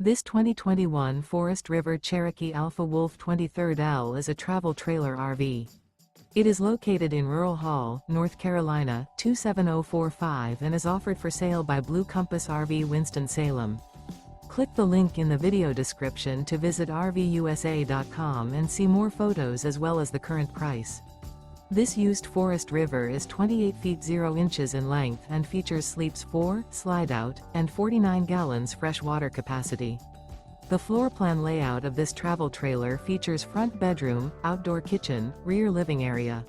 This 2021 Forest River Cherokee Alpha Wolf 23L is a travel trailer RV. It is located in Rural Hall, North Carolina, 27045 and is offered for sale by Blue Compass RV Winston, Salem. Click the link in the video description to visit RVUSA.com and see more photos as well as the current price. This used Forest River is 28 feet 0 inches in length and features sleeps 4, Slideout, and 49 gallons fresh water capacity. The floor plan layout of this travel trailer features front bedroom, outdoor kitchen, rear living area.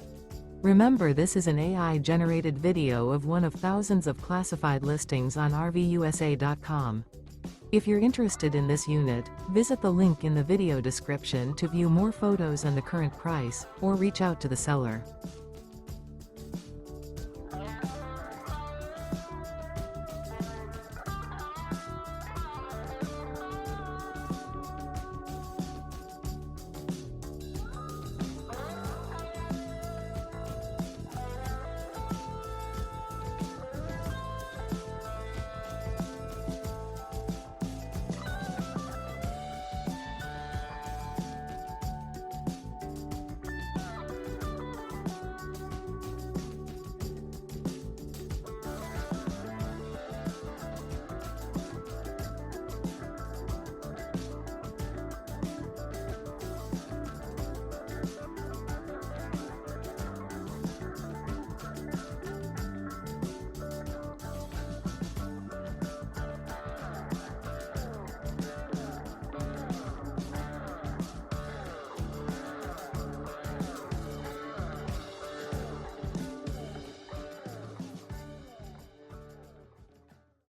Remember, this is an AI-generated video of one of thousands of classified listings on RVUSA.com. If you're interested in this unit, visit the link in the video description to view more photos and the current price, or reach out to the seller.